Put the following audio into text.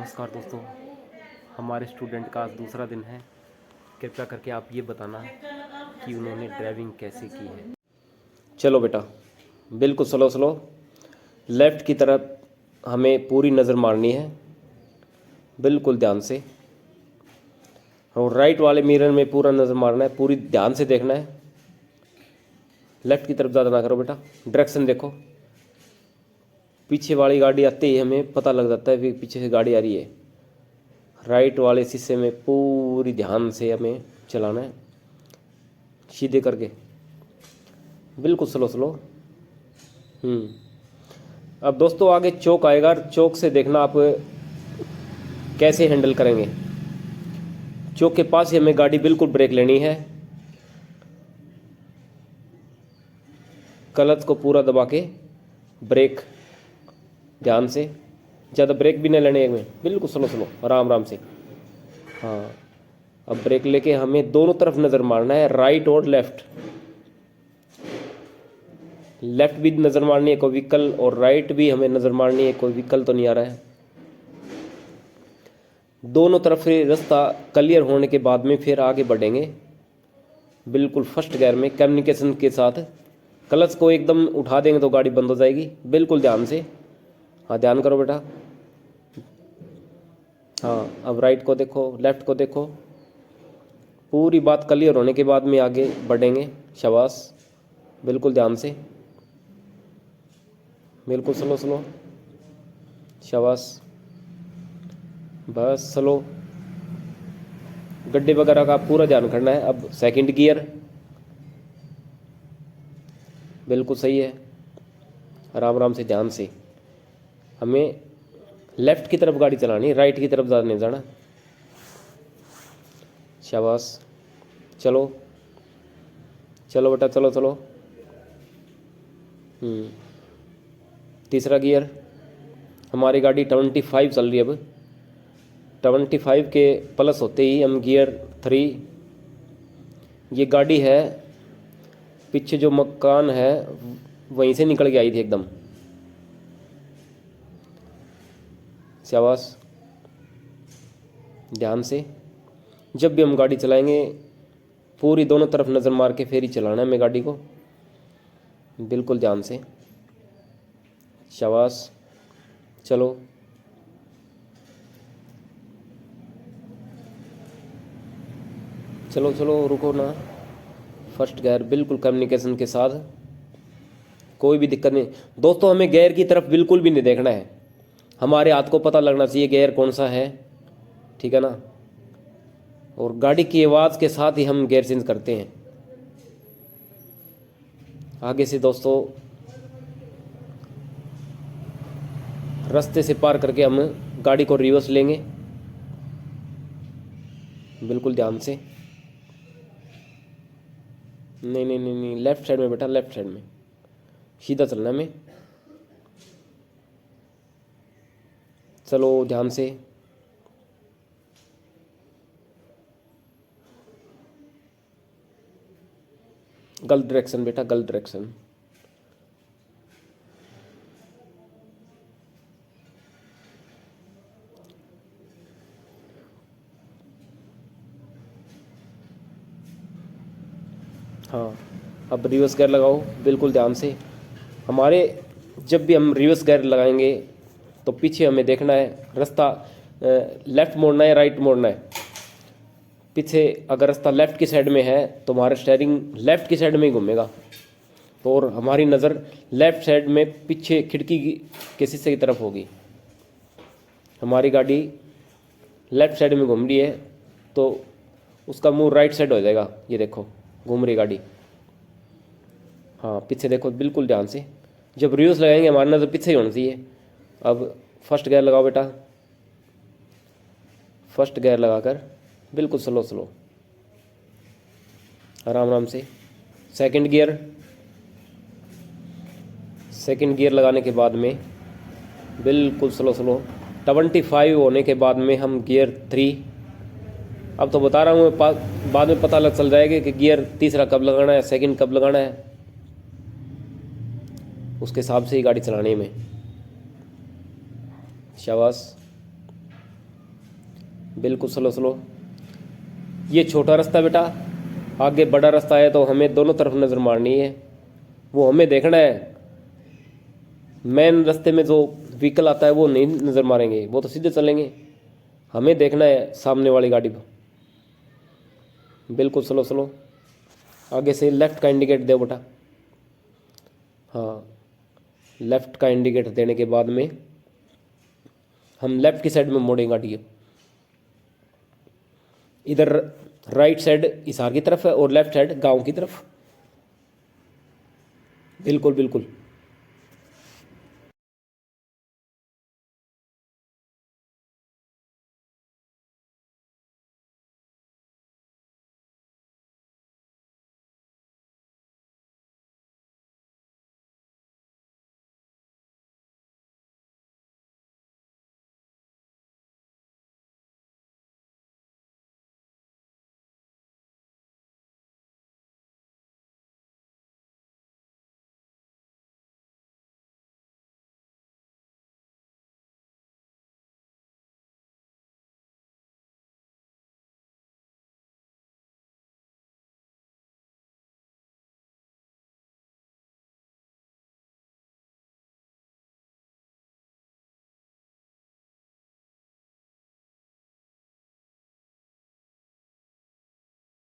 नमस्कार दोस्तों, हमारे स्टूडेंट का आज दूसरा दिन है। कृपया करके आप ये बताना कि उन्होंने ड्राइविंग कैसे की है। चलो बेटा, बिल्कुल स्लो स्लो लेफ़्ट की तरफ हमें पूरी नज़र मारनी है, बिल्कुल ध्यान से। और राइट वाले मिरर में पूरा नज़र मारना है, पूरी ध्यान से देखना है। लेफ़्ट की तरफ ज़्यादा ना करो बेटा, डायरेक्शन देखो। पीछे वाली गाड़ी आते ही हमें पता लग जाता है कि पीछे से गाड़ी आ रही है। राइट वाले शीशे में पूरी ध्यान से हमें चलाना है, सीधे करके, बिल्कुल स्लो स्लो। अब दोस्तों आगे चौक आएगा, चौक से देखना आप कैसे हैंडल करेंगे। चौक के पास ही हमें गाड़ी बिल्कुल ब्रेक लेनी है, क्लच को पूरा दबा के ब्रेक, ध्यान से, ज़्यादा ब्रेक भी नहीं लेने एक में, बिल्कुल स्लो स्लो आराम आराम से। हाँ, अब ब्रेक लेके हमें दोनों तरफ नज़र मारना है, राइट और लेफ़्ट। लेफ़्ट भी नज़र मारनी है कोई व्हीकल, और राइट भी हमें नज़र मारनी है कोई व्हीकल तो नहीं आ रहा है। दोनों तरफ से रास्ता क्लियर होने के बाद में फिर आगे बढ़ेंगे, बिल्कुल फर्स्ट गियर में कम्युनिकेशन के साथ। क्लच को एकदम उठा देंगे तो गाड़ी बंद हो जाएगी, बिल्कुल ध्यान से। हाँ, ध्यान करो बेटा। हाँ, अब राइट को देखो, लेफ़्ट को देखो। पूरी बात क्लियर होने के बाद में आगे बढ़ेंगे, शाबाश, बिल्कुल ध्यान से, बिल्कुल स्लो स्लो, शाबाश, बस स्लो। गड्ढे वगैरह का पूरा ध्यान करना है। अब सेकंड गियर, बिल्कुल सही है, आराम आराम से, ध्यान से। हमें लेफ़्ट की तरफ गाड़ी चलानी, राइट की तरफ ज़्यादा नहीं जाना, शाबाश। चलो चलो बेटा, चलो चलो। तीसरा गियर, हमारी गाड़ी 25 चल रही है। अब 25 के प्लस होते ही हम गियर 3। ये गाड़ी है, पीछे जो मकान है वहीं से निकल के आई थी एकदम, शाबाश, ध्यान से। जब भी हम गाड़ी चलाएंगे पूरी दोनों तरफ नज़र मार के फिर ही चलाना है हमें गाड़ी को, बिल्कुल ध्यान से, शाबाश। चलो चलो चलो, रुको ना। फर्स्ट गियर बिल्कुल कम्युनिकेशन के साथ, कोई भी दिक्कत नहीं दोस्तों। हमें गियर की तरफ बिल्कुल भी नहीं देखना है, हमारे हाथ को पता लगना चाहिए गियर कौन सा है, ठीक है ना। और गाड़ी की आवाज़ के साथ ही हम गियर चेंज करते हैं। आगे से दोस्तों रास्ते से पार करके हम गाड़ी को रिवर्स लेंगे, बिल्कुल ध्यान से। नहीं नहीं नहीं नहीं, लेफ़्ट साइड में बेटा, लेफ़्ट साइड में सीधा चलना है हमें। चलो ध्यान से, गलत डायरेक्शन बेटा, गलत डायरेक्शन। हाँ, अब रिवर्स गियर लगाओ, बिल्कुल ध्यान से। हमारे जब भी हम रिवर्स गियर लगाएंगे तो पीछे हमें देखना है, रास्ता लेफ़्ट मोड़ना है, राइट मोड़ना है। पीछे अगर रास्ता लेफ़्ट की साइड में है तो हमारा स्टीयरिंग लेफ़्ट की साइड में ही घूमेगा, तो और हमारी नज़र लेफ़्ट साइड में पीछे खिड़की के शीशे की तरफ होगी। हमारी गाड़ी लेफ़्ट साइड में घूम रही है तो उसका मुंह राइट साइड हो जाएगा, ये देखो घूम रही गाड़ी। हाँ, पीछे देखो, बिल्कुल ध्यान से। जब रिवर्स लगाएंगे हमारी नज़र पीछे ही होनी चाहिए। अब फर्स्ट गियर लगाओ बेटा, फर्स्ट गियर लगाकर बिल्कुल स्लो स्लो, आराम आराम से। सेकंड गियर, सेकंड गियर लगाने के बाद में बिल्कुल स्लो स्लो 25 होने के बाद में हम गियर 3। अब तो बता रहा हूँ, बाद में पता चल जाएगा कि गियर तीसरा कब लगाना है, सेकंड कब लगाना है, उसके हिसाब से ही गाड़ी चलाने में, शाबाश। बिल्कुल स्लो स्लो। ये छोटा रास्ता बेटा, आगे बड़ा रास्ता है तो हमें दोनों तरफ नज़र मारनी है। वो हमें देखना है, मेन रास्ते में जो व्हीकल आता है वो नहीं नज़र मारेंगे, वो तो सीधे चलेंगे। हमें देखना है सामने वाली गाड़ी को। बिल्कुल स्लो स्लो। आगे से लेफ़्ट का इंडिकेट दो बेटा। हाँ, लेफ़्ट का इंडिकेटर देने के बाद में हम लेफ़्ट की साइड में मोड़ेंगे गाड़ी। इधर राइट साइड हिसार की तरफ है और लेफ़्ट साइड गांव की तरफ। बिल्कुल बिल्कुल।